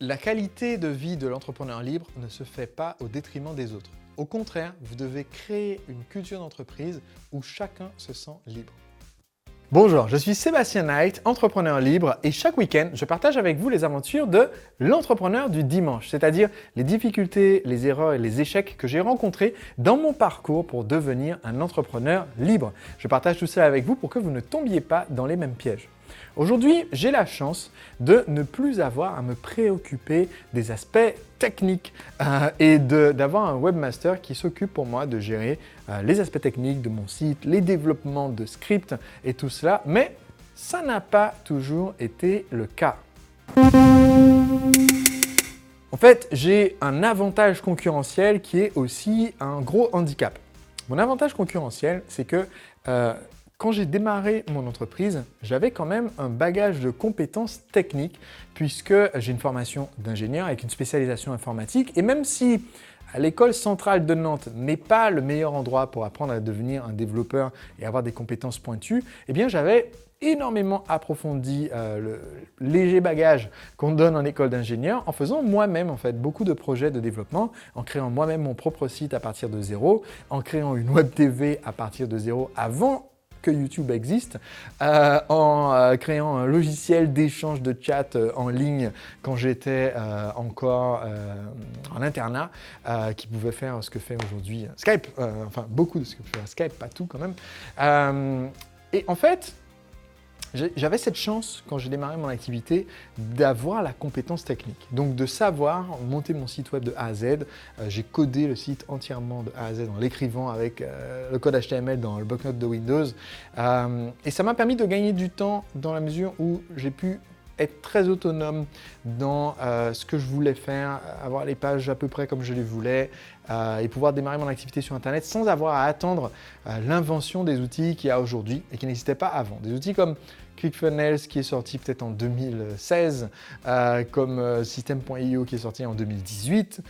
La qualité de vie de l'entrepreneur libre ne se fait pas au détriment des autres. Au contraire, vous devez créer une culture d'entreprise où chacun se sent libre. Bonjour, je suis Sébastien Knight, entrepreneur libre, et chaque week-end, je partage avec vous les aventures de l'entrepreneur du dimanche, c'est-à-dire les difficultés, les erreurs et les échecs que j'ai rencontrés dans mon parcours pour devenir un entrepreneur libre. Je partage tout ça avec vous pour que vous ne tombiez pas dans les mêmes pièges. Aujourd'hui, j'ai la chance de ne plus avoir à me préoccuper des aspects techniques et d'avoir un webmaster qui s'occupe pour moi de gérer les aspects techniques de mon site, les développements de scripts et tout cela, mais ça n'a pas toujours été le cas. En fait, j'ai un avantage concurrentiel qui est aussi un gros handicap. Mon avantage concurrentiel, c'est que quand j'ai démarré mon entreprise, j'avais quand même un bagage de compétences techniques puisque j'ai une formation d'ingénieur avec une spécialisation informatique et même si l'école centrale de Nantes n'est pas le meilleur endroit pour apprendre à devenir un développeur et avoir des compétences pointues, eh bien j'avais énormément approfondi le léger bagage qu'on donne en école d'ingénieur en faisant moi-même en fait beaucoup de projets de développement, en créant moi-même mon propre site à partir de zéro, en créant une web TV à partir de zéro avant que YouTube existe, en créant un logiciel d'échange de chat en ligne quand j'étais encore en internat, qui pouvait faire ce que fait aujourd'hui Skype, enfin beaucoup de ce que fait Skype, pas tout quand même. Et en fait, j'avais cette chance, quand j'ai démarré mon activité, d'avoir la compétence technique. Donc de savoir monter mon site web de A à Z. J'ai codé le site entièrement de A à Z en l'écrivant avec le code HTML dans le bloc-notes de Windows. Et ça m'a permis de gagner du temps dans la mesure où j'ai pu être très autonome dans ce que je voulais faire, avoir les pages à peu près comme je les voulais et pouvoir démarrer mon activité sur Internet sans avoir à attendre l'invention des outils qu'il y a aujourd'hui et qui n'existaient pas avant. Des outils comme ClickFunnels qui est sorti peut-être en 2016, comme System.io qui est sorti en 2018,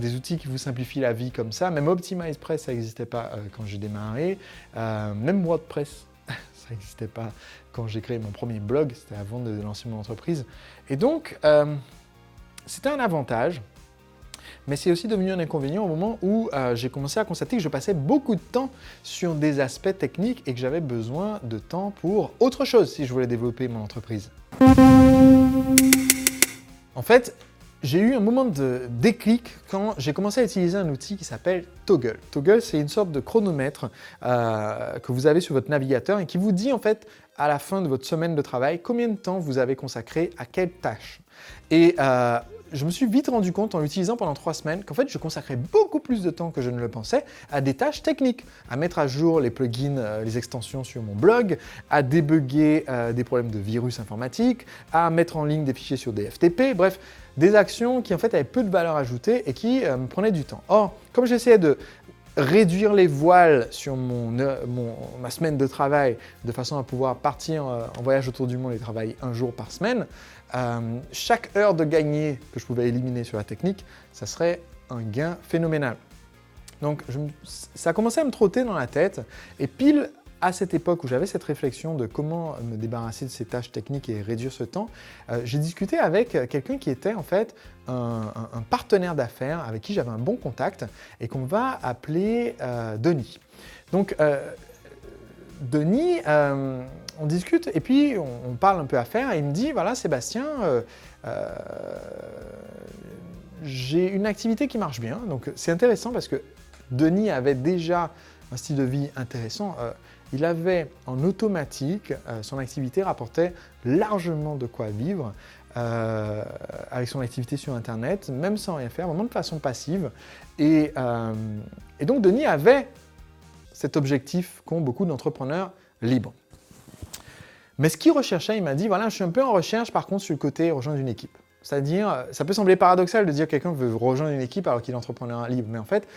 des outils qui vous simplifient la vie comme ça. Même OptimizePress, ça n'existait pas quand j'ai démarré, même WordPress. Ça n'existait pas quand j'ai créé mon premier blog, c'était avant de lancer mon entreprise. Et donc, c'était un avantage, mais c'est aussi devenu un inconvénient au moment où j'ai commencé à constater que je passais beaucoup de temps sur des aspects techniques et que j'avais besoin de temps pour autre chose si je voulais développer mon entreprise. En fait, j'ai eu un moment de déclic quand j'ai commencé à utiliser un outil qui s'appelle Toggl. Toggl, c'est une sorte de chronomètre que vous avez sur votre navigateur et qui vous dit en fait à la fin de votre semaine de travail combien de temps vous avez consacré à quelle tâche. Et je me suis vite rendu compte en l'utilisant pendant 3 semaines qu'en fait je consacrais beaucoup plus de temps que je ne le pensais à des tâches techniques, à mettre à jour les plugins, les extensions sur mon blog, à débugger des problèmes de virus informatiques, à mettre en ligne des fichiers sur des FTP, bref, des actions qui en fait avaient peu de valeur ajoutée et qui me prenaient du temps. Or, comme j'essayais de réduire les voiles sur ma semaine de travail de façon à pouvoir partir en voyage autour du monde et travailler un jour par semaine, chaque heure de gagné que je pouvais éliminer sur la technique, ça serait un gain phénoménal. Donc ça a commencé à me trotter dans la tête et pile à cette époque où j'avais cette réflexion de comment me débarrasser de ces tâches techniques et réduire ce temps, j'ai discuté avec quelqu'un qui était en fait un partenaire d'affaires avec qui j'avais un bon contact et qu'on va appeler Denis. Donc Denis, on discute et puis on parle un peu affaires et il me dit « Voilà Sébastien, j'ai une activité qui marche bien. » Donc c'est intéressant parce que Denis avait déjà un style de vie intéressant. Il avait en automatique, son activité rapportait largement de quoi vivre avec son activité sur Internet, même sans rien faire, vraiment de façon passive. Et donc Denis avait cet objectif qu'ont beaucoup d'entrepreneurs libres. Mais ce qu'il recherchait, il m'a dit, voilà, je suis un peu en recherche par contre sur le côté rejoindre une équipe. C'est-à-dire, ça peut sembler paradoxal de dire que quelqu'un veut rejoindre une équipe alors qu'il est entrepreneur libre, mais en fait,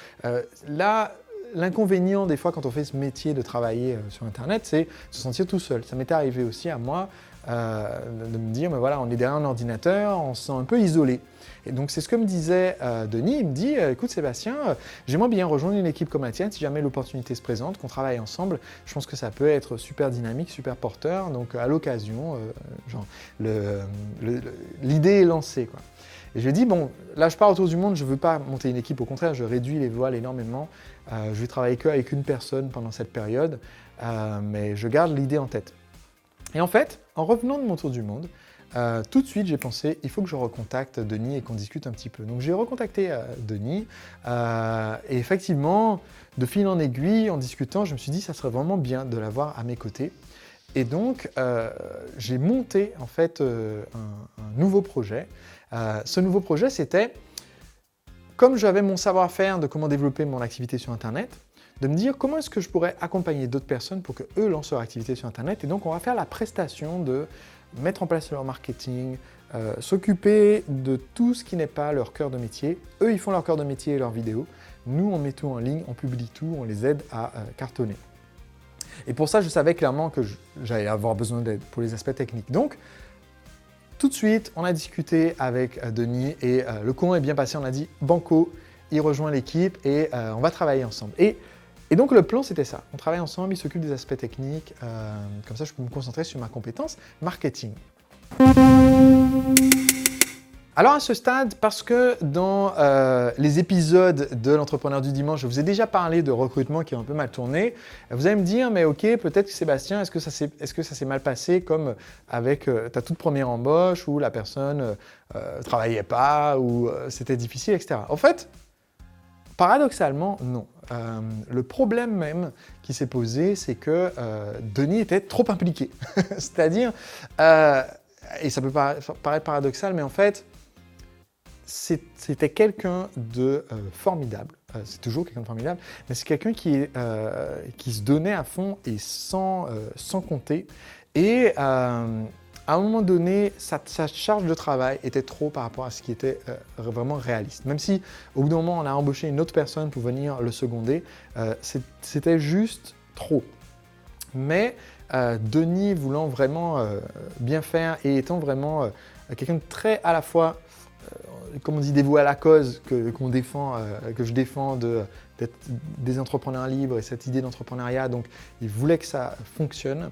là, l'inconvénient des fois quand on fait ce métier de travailler sur Internet, c'est se sentir tout seul. Ça m'était arrivé aussi à moi de me dire, mais voilà, on est derrière un ordinateur, on se sent un peu isolé. Et donc c'est ce que me disait Denis, il me dit, écoute Sébastien, j'aimerais bien rejoindre une équipe comme la tienne, si jamais l'opportunité se présente, qu'on travaille ensemble, je pense que ça peut être super dynamique, super porteur, donc à l'occasion, l'idée est lancée, quoi. Et je lui ai dit, bon, là je pars autour du monde, je ne veux pas monter une équipe, au contraire, je réduis les voiles énormément. Je vais travailler qu'avec une personne pendant cette période, mais je garde l'idée en tête. Et en fait, en revenant de mon tour du monde, tout de suite, j'ai pensé, il faut que je recontacte Denis et qu'on discute un petit peu. Donc j'ai recontacté Denis, et effectivement, de fil en aiguille, en discutant, je me suis dit, ça serait vraiment bien de l'avoir à mes côtés. Et donc, j'ai monté en fait un nouveau projet. Ce nouveau projet, c'était, comme j'avais mon savoir-faire de comment développer mon activité sur Internet, de me dire comment est-ce que je pourrais accompagner d'autres personnes pour qu'eux lancent leur activité sur Internet. Et donc, on va faire la prestation de mettre en place leur marketing, s'occuper de tout ce qui n'est pas leur cœur de métier. Eux, ils font leur cœur de métier et leurs vidéos. Nous, on met tout en ligne, on publie tout, on les aide à cartonner. Et pour ça, je savais clairement que j'allais avoir besoin d'aide pour les aspects techniques. Donc, tout de suite, on a discuté avec Denis et le courant est bien passé. On a dit « Banco », il rejoint l'équipe et on va travailler ensemble. Et donc, le plan, c'était ça. On travaille ensemble, il s'occupe des aspects techniques. Comme ça, je peux me concentrer sur ma compétence marketing. Alors à ce stade, parce que dans les épisodes de l'Entrepreneur du Dimanche, je vous ai déjà parlé de recrutement qui a un peu mal tourné, vous allez me dire, mais ok, peut-être que Sébastien, est-ce que ça s'est mal passé comme avec ta toute première embauche où la personne ne travaillait pas, ou c'était difficile, etc. En fait, paradoxalement, non. Le problème même qui s'est posé, c'est que Denis était trop impliqué. C'est-à-dire, et ça peut paraître paradoxal, mais en fait, c'était quelqu'un de formidable, c'est toujours quelqu'un de formidable, mais c'est quelqu'un qui se donnait à fond et sans compter. Et à un moment donné, sa charge de travail était trop par rapport à ce qui était vraiment réaliste. Même si au bout d'un moment, on a embauché une autre personne pour venir le seconder, c'était juste trop. Mais Denis voulant vraiment bien faire et étant vraiment quelqu'un de très à la fois comme on dit, dévoué à la cause que je défends d'être des entrepreneurs libres et cette idée d'entrepreneuriat. Donc, il voulait que ça fonctionne.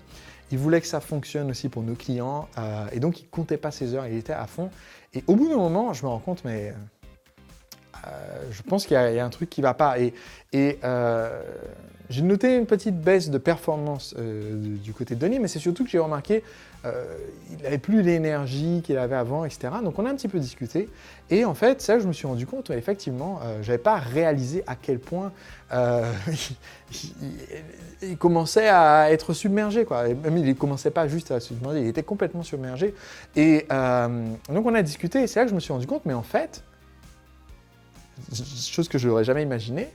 Il voulait que ça fonctionne aussi pour nos clients. Et donc, il ne comptait pas ses heures, il était à fond. Et au bout d'un moment, je me rends compte, mais je pense qu'il y a un truc qui ne va pas. Et j'ai noté une petite baisse de performance du côté de Denis, mais c'est surtout que j'ai remarqué qu'il n'avait plus l'énergie qu'il avait avant, etc. Donc on a un petit peu discuté. Et en fait, ça, je me suis rendu compte, effectivement, je n'avais pas réalisé à quel point il commençait à être submergé, quoi. Et même il ne commençait pas juste à se submerger, il était complètement submergé. Et donc on a discuté, et c'est là que je me suis rendu compte, mais en fait, chose que je n'aurais jamais imaginé,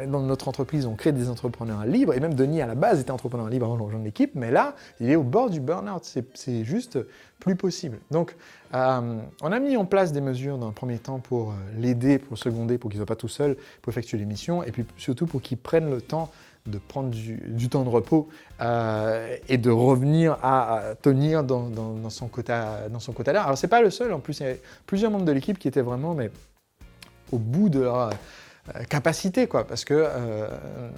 dans notre entreprise, on crée des entrepreneurs libres, et même Denis, à la base, était entrepreneur libre avant de rejoindre l'équipe, mais là, il est au bord du burn-out, c'est juste plus possible. Donc, on a mis en place des mesures dans un premier temps pour l'aider, pour le seconder, pour qu'il ne soit pas tout seul, pour effectuer les missions, et puis surtout pour qu'il prenne le temps de prendre du temps de repos et de revenir à tenir dans son quota d'heure. Alors, ce n'est pas le seul, en plus, il y a plusieurs membres de l'équipe qui étaient vraiment au bout de leur capacité, quoi, parce que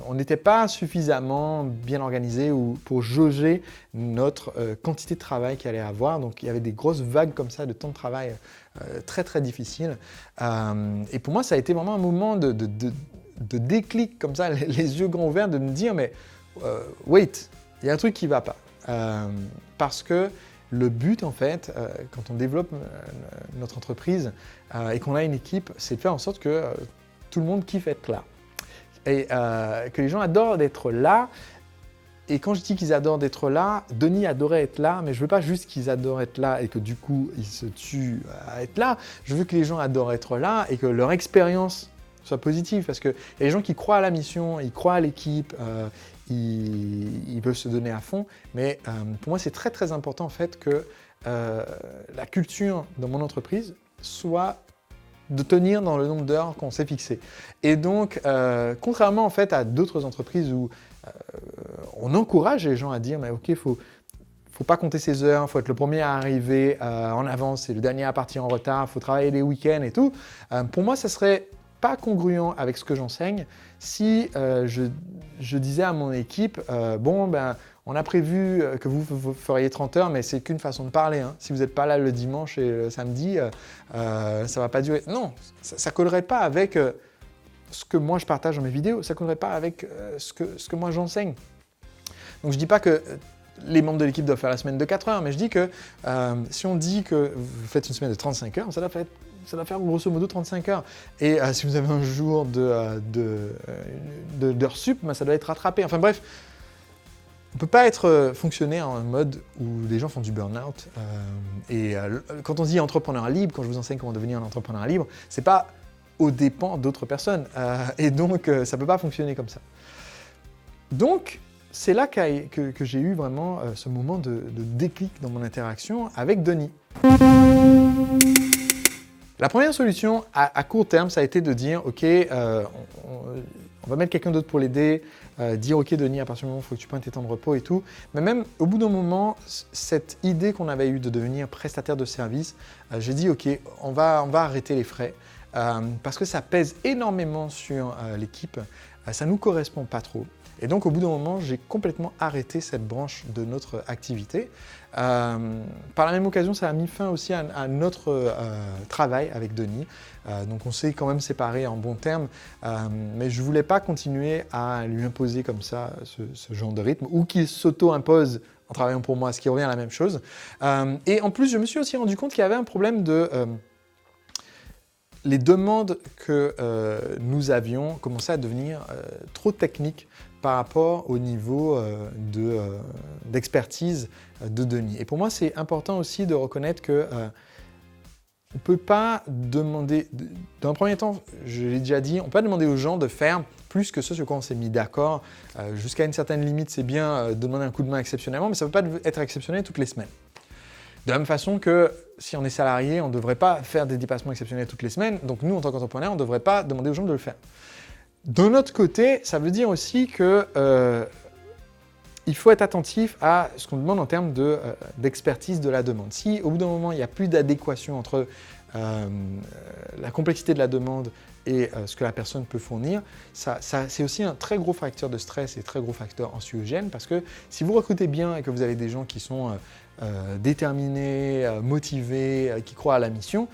on n'était pas suffisamment bien organisé pour jauger notre quantité de travail qu'il allait avoir. Donc il y avait des grosses vagues comme ça de temps de travail très très difficiles. Et pour moi, ça a été vraiment un moment de déclic comme ça, les yeux grands ouverts, de me dire mais wait, il y a un truc qui ne va pas. Parce que le but, en fait, quand on développe notre entreprise et qu'on a une équipe, c'est de faire en sorte que tout le monde kiffe être là. Et que les gens adorent d'être là. Et quand je dis qu'ils adorent d'être là, Denis adorait être là, mais je ne veux pas juste qu'ils adorent être là et que du coup, ils se tuent à être là. Je veux que les gens adorent être là et que leur expérience soit positive. Parce qu'il y a des gens qui croient à la mission, ils croient à l'équipe, ils veulent se donner à fond. Mais pour moi, c'est très très important en fait que la culture dans mon entreprise soit de tenir dans le nombre d'heures qu'on s'est fixé. Et donc, contrairement en fait à d'autres entreprises où on encourage les gens à dire mais ok, faut pas compter ses heures, faut être le premier à arriver en avance et le dernier à partir en retard, faut travailler les week-ends et tout. Pour moi, ça serait pas congruent avec ce que j'enseigne si je disais à mon équipe bon ben On a prévu que vous feriez 30 heures, mais c'est qu'une façon de parler. Hein. Si vous n'êtes pas là le dimanche et le samedi, ça ne va pas durer. Non, ça ne collerait pas avec ce que moi je partage dans mes vidéos, ça ne collerait pas avec ce que moi j'enseigne. Donc je ne dis pas que les membres de l'équipe doivent faire la semaine de 4 heures, mais je dis que si on dit que vous faites une semaine de 35 heures, ça doit faire grosso modo 35 heures. Et si vous avez un jour d'heures sup, ça doit être rattrapé. Enfin bref, on ne peut pas fonctionner en mode où les gens font du burn-out. Quand on dit entrepreneur libre, quand je vous enseigne comment devenir un entrepreneur libre, ce n'est pas aux dépens d'autres personnes. Et donc, ça ne peut pas fonctionner comme ça. Donc, c'est là que j'ai eu vraiment ce moment de déclic dans mon interaction avec Denis. La première solution à court terme, ça a été de dire « Ok, on va mettre quelqu'un d'autre pour l'aider, dire « Ok Denis, à partir du moment où il faut que tu prennes tes temps de repos et tout ». Mais même au bout d'un moment, cette idée qu'on avait eue de devenir prestataire de service, j'ai dit « Ok, on va arrêter les frais ». Parce que ça pèse énormément sur l'équipe, ça ne nous correspond pas trop. Et donc, au bout d'un moment, j'ai complètement arrêté cette branche de notre activité. Par la même occasion, ça a mis fin aussi à notre travail avec Denis. Donc, on s'est quand même séparés en bons termes, mais je ne voulais pas continuer à lui imposer comme ça ce genre de rythme, ou qu'il s'auto-impose en travaillant pour moi, ce qui revient à la même chose. Et en plus, je me suis aussi rendu compte qu'il y avait un problème de... les demandes que nous avions commençaient à devenir trop techniques par rapport au niveau d'expertise de Denis. Et pour moi, c'est important aussi de reconnaître que on ne peut pas demander, dans un premier temps, je l'ai déjà dit, on ne peut pas demander aux gens de faire plus que ce sur quoi on s'est mis d'accord. Jusqu'à une certaine limite, c'est bien de demander un coup de main exceptionnellement, mais ça ne peut pas être exceptionnel toutes les semaines. De la même façon que si on est salarié, on ne devrait pas faire des dépassements exceptionnels toutes les semaines. Donc nous, en tant qu'entrepreneur, on ne devrait pas demander aux gens de le faire. D'un autre côté, ça veut dire aussi que il faut être attentif à ce qu'on demande en termes d'expertise de la demande. Si au bout d'un moment, il n'y a plus d'adéquation entre la complexité de la demande et ce que la personne peut fournir, c'est aussi un très gros facteur de stress et un très gros facteur anxiogène parce que si vous recrutez bien et que vous avez des gens qui sont déterminés, motivés, qui croient à la mission,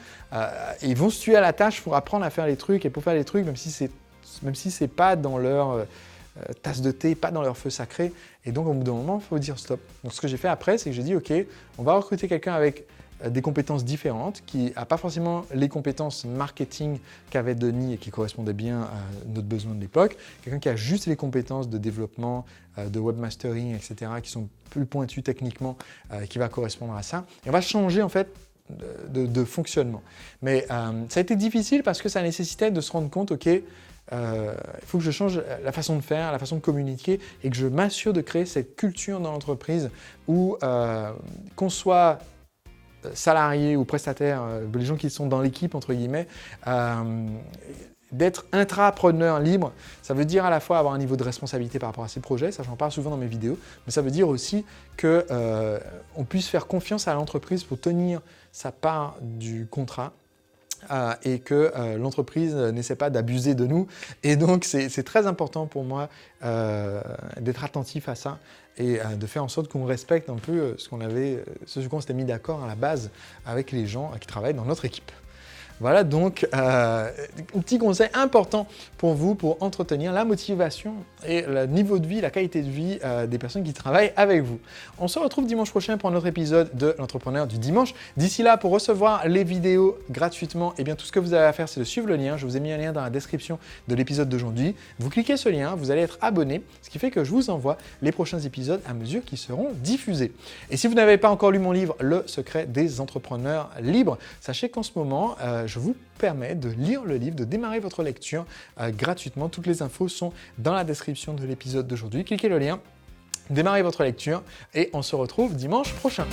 ils vont se tuer à la tâche pour apprendre à faire les trucs et pour faire les trucs, même si c'est pas dans leur tasse de thé, pas dans leur feu sacré. Et donc, au bout d'un moment, il faut dire stop. Donc, ce que j'ai fait après, c'est que j'ai dit, OK, on va recruter quelqu'un avec des compétences différentes, qui n'a pas forcément les compétences marketing qu'avait Denis et qui correspondaient bien à notre besoin de l'époque. Quelqu'un qui a juste les compétences de développement, de webmastering, etc., qui sont plus pointues techniquement, qui va correspondre à ça. Et on va changer, en fait, de fonctionnement. Mais ça a été difficile parce que ça nécessitait de se rendre compte, OK, il faut que je change la façon de faire, la façon de communiquer et que je m'assure de créer cette culture dans l'entreprise où qu'on soit salariés ou prestataires, les gens qui sont dans l'équipe, entre guillemets, d'être intrapreneur libre, ça veut dire à la fois avoir un niveau de responsabilité par rapport à ses projets, ça j'en parle souvent dans mes vidéos, mais ça veut dire aussi qu'on puisse faire confiance à l'entreprise pour tenir sa part du contrat. Et que l'entreprise n'essaie pas d'abuser de nous. Et donc, c'est très important pour moi d'être attentif à ça et de faire en sorte qu'on respecte un peu ce sur quoi on s'était mis d'accord à la base avec les gens qui travaillent dans notre équipe. Voilà donc un petit conseil important pour vous pour entretenir la motivation et le niveau de vie, la qualité de vie des personnes qui travaillent avec vous. On se retrouve dimanche prochain pour un autre épisode de l'entrepreneur du dimanche. D'ici là, pour recevoir les vidéos gratuitement, eh bien, tout ce que vous avez à faire, c'est de suivre le lien. Je vous ai mis un lien dans la description de l'épisode d'aujourd'hui. Vous cliquez ce lien, vous allez être abonné, ce qui fait que je vous envoie les prochains épisodes à mesure qu'ils seront diffusés. Et si vous n'avez pas encore lu mon livre, Le secret des entrepreneurs libres, sachez qu'en ce moment, je vous permets de lire le livre, de démarrer votre lecture gratuitement. Toutes les infos sont dans la description de l'épisode d'aujourd'hui. Cliquez le lien, démarrez votre lecture et on se retrouve dimanche prochain.